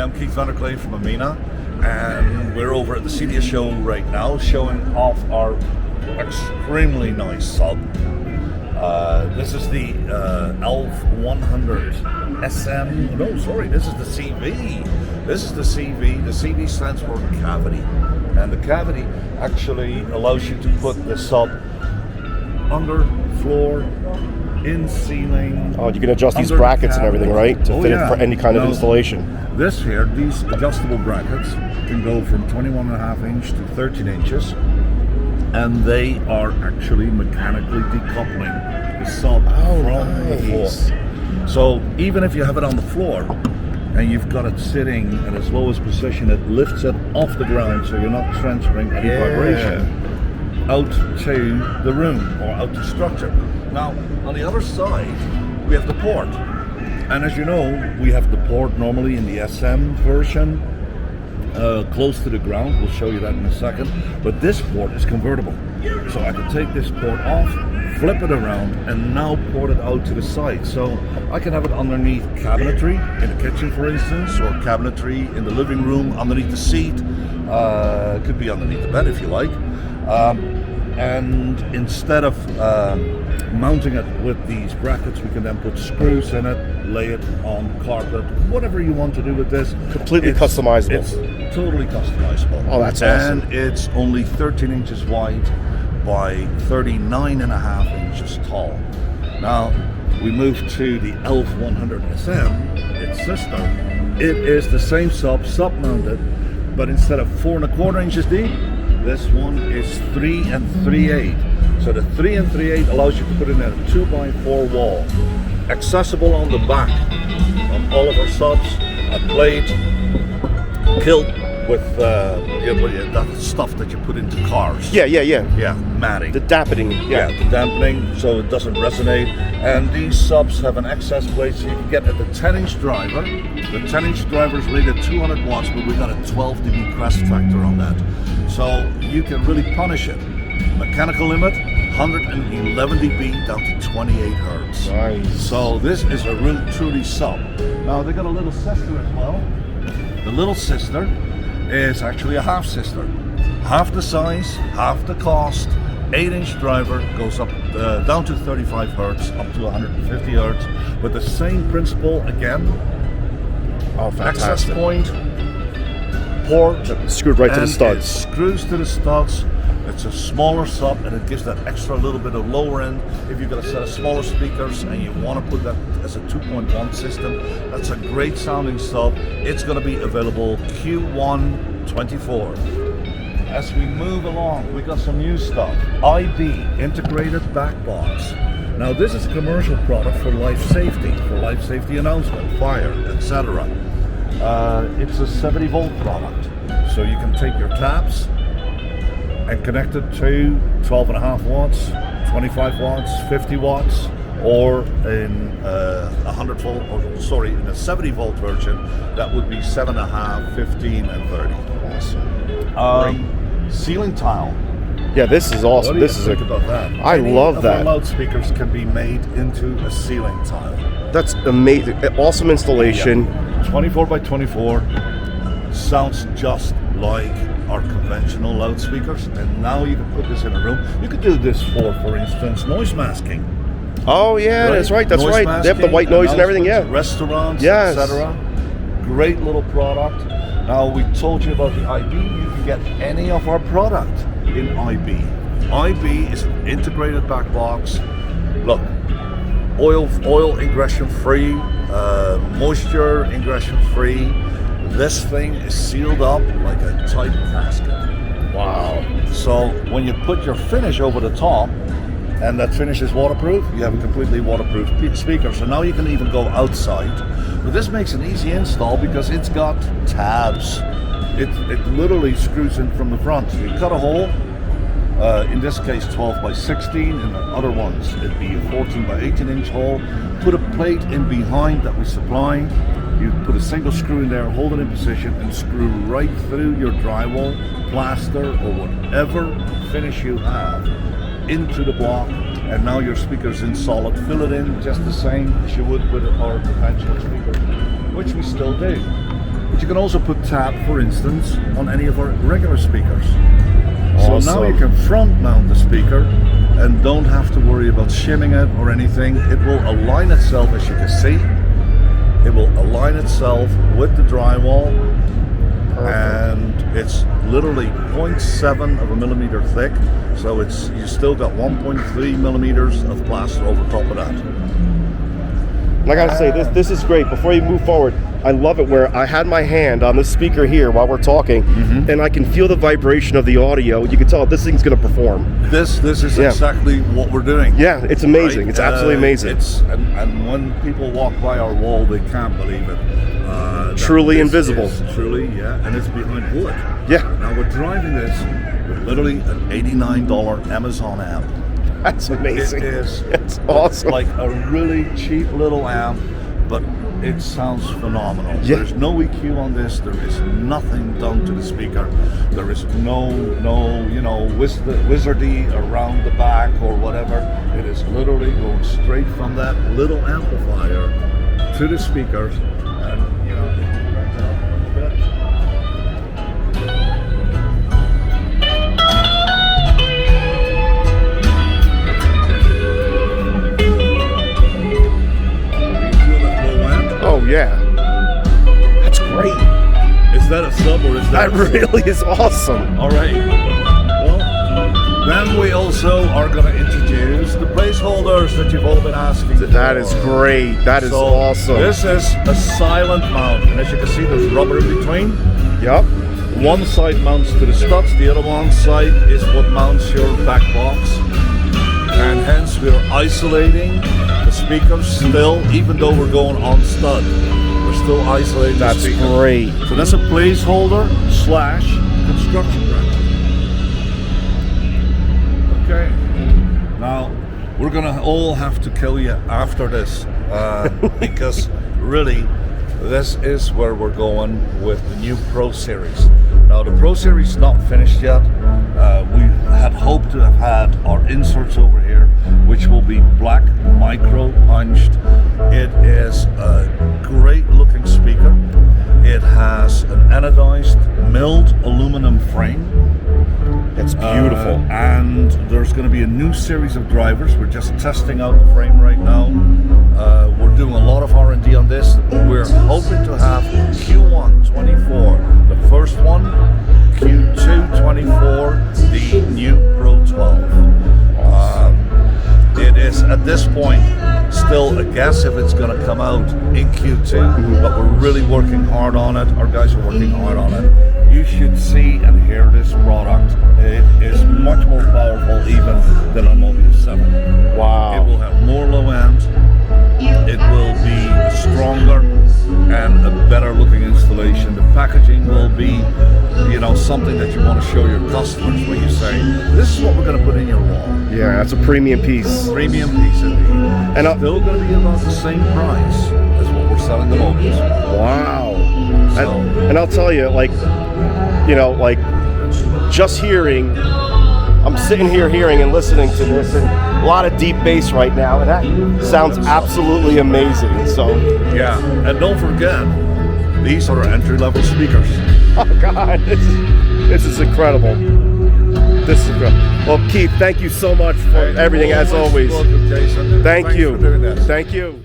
I'm Keith Vanderkley from AMINA, and we're over at the CEDIA show right now, showing off our extremely nice sub. This is the ALF100SM. No, sorry, this is the CV. This is the CV. The CV stands for cavity, and the cavity actually allows you to put the sub under, floor, in ceiling. Oh, you can adjust these brackets and everything, right? To fit it for any kind of installation. This here, these adjustable brackets can go from 21.5 inch to 13 inches, and they are actually mechanically decoupling the sub from the floor. So even if you have it on the floor and you've got it sitting at its lowest position, it lifts it off the ground, so you're not transferring any vibration out to the room or out to structure. Now, on the other side, we have the port. And as you know, we have the port normally in the SM version, close to the ground. We'll show you that in a second. But this port is convertible. So I can take this port off, flip it around, and now port it out to the side. So I can have it underneath cabinetry in the kitchen, for instance, or cabinetry in the living room, underneath the seat. It could be underneath the bed if you like. And instead of mounting it with these brackets, we can then put screws in it, lay it on carpet, whatever you want to do with this. Completely customizable. It's totally customizable. Oh, that's awesome. And it's only 13 inches wide by 39.5 inches tall. Now, we move to the ALF100SM, its sister. It is the same sub mounted, but instead of 4 1/4 inches deep, this one is 3 3/8. So the 3 3/8 allows you to put in a 2x4 wall, accessible on the back on all of our subs, a plate, kilt with that stuff that you put into cars. Yeah, matting. the dampening. Yeah, the dampening, so it doesn't resonate. And these subs have an access plate, so you can get at the 10-inch driver. The 10-inch driver is rated 200 watts, but we got a 12 dB crest factor on that. So you can really punish it. Mechanical limit, 111 dB down to 28 hertz. Nice. So this is a real truly sub. Now they got a little sister as well. The little sister is actually a half sister. Half the size, half the cost. 8-inch driver goes up down to 35 hertz, up to 150 hertz, with the same principle again. Oh, fantastic. Access point, port, screwed right to the studs. It screws to the studs. It's a smaller sub, and it gives that extra little bit of lower end. If you've got a set of smaller speakers and you want to put that as a 2.1 system, that's a great sounding sub. It's going to be available Q1 24. As we move along, we got some new stuff. IB, integrated back box. Now this is a commercial product for life safety announcement, fire, etc. It's a 70 volt product, so you can take your taps and connect it to 12.5 watts, 25 watts, 50 watts, or in a 100 volt, or sorry, in a 70 volt version, that would be 7.5, 15, and 30. Awesome. Ceiling tile. Yeah, this is awesome. What do you think about that? I love that. Our loudspeakers can be made into a ceiling tile. That's amazing. Awesome installation. Yeah. 24 by 24. Sounds just like our conventional loudspeakers, and now you can put this in a room. You could do this for instance, noise masking. Oh yeah, right? That's right. That's noise right. They have the white noise and everything. Yeah. Restaurants, yes. etc. Great little product. Now we told you about the IB. You can get any of our product in IB. IB is an integrated back box. Look, oil ingression free, moisture ingression free. This thing is sealed up like a tight casket. Wow. So when you put your finish over the top, and that finish is waterproof, you have a completely waterproof speaker. So now you can even go outside. But this makes an easy install because it's got tabs. It literally screws in from the front. So you cut a hole, in this case 12 by 16, and the other ones it'd be a 14 by 18 inch hole. Put a plate in behind that we supply. You put a single screw in there, hold it in position, and screw right through your drywall, plaster, or whatever finish you have into the block, and now your speaker's in solid. Fill it in just the same as you would with our conventional speaker, which we still do. you can also put tab, for instance, on any of our regular speakers. Awesome. So now you can front mount the speaker and don't have to worry about shimming it or anything. It will align itself, as you can see. It will align itself with the drywall. Perfect. And it's literally 0.7 of a millimeter thick. So it's, you still got 1.3 millimeters of plaster over top of that. And I gotta say, this is great. Before you move forward, I love it where I had my hand on the speaker here while we're talking, and I can feel the vibration of the audio. You can tell this thing's gonna perform. This is exactly what we're doing. Yeah, it's amazing. Right? It's absolutely amazing. And when people walk by our wall, they can't believe it. Truly invisible. Truly, yeah, and it's behind wood. Yeah. Now we're driving this with literally an $89 Amazon amp. That's amazing. It is. It's awesome. Like a really cheap little amp, but it sounds phenomenal. Yeah. There's no EQ on this. There is nothing done to the speaker. There is no wizardy around the back or whatever. It is literally going straight from that little amplifier to the speakers. And Oh yeah, that's great. is that a sub or is that? That really is awesome. All right. Well, then we also are going to introduce the placeholders that you've all been asking for. That is great. That is awesome. This is a silent mount, and as you can see, there's rubber in between. Yep. One side mounts to the studs, the other one side is what mounts your back box. And hence we're isolating the speakers still, even though we're going on stud. We're still isolating the speakers. That's great. So that's a placeholder / construction bracket. Okay. Now, we're gonna all have to kill you after this because really, this is where we're going with the new Pro Series. Now, the Pro Series is not finished yet. We had hoped to have had our inserts over here, which will be black micro punched. It is a great looking speaker. It has an anodized milled aluminum frame. It's beautiful. And there's going to be a new series of drivers. We're just testing out the frame right now. We're doing a lot of R&D on this. We're hoping to have Q1 24, the first one, Q2 24, the new Pro 12. It is at this point still a guess if it's going to come out in Q2, but we're really working hard on it. Our guys are working hard on it. You should see and hear this product. It is much more powerful even than a Mobius 7. Wow. It will have more low end. It will be stronger and a better looking installation. The packaging will be, something that you want to show your customers when you say, this is what we're going to put in your wall. Yeah, that's a premium piece. Premium piece indeed. And still going to be about the same price as what we're selling the Mobius. Wow. So, and I'll tell you, just hearing, I'm sitting here hearing and listening to this, and a lot of deep bass right now, and that sounds absolutely amazing. So yeah, and don't forget, these are our entry-level speakers. Oh God, this is incredible. This is incredible. Well, Keith, thank you so much for everything as always. Welcome, Jason. Thank Thanks you. for doing this. Thank you.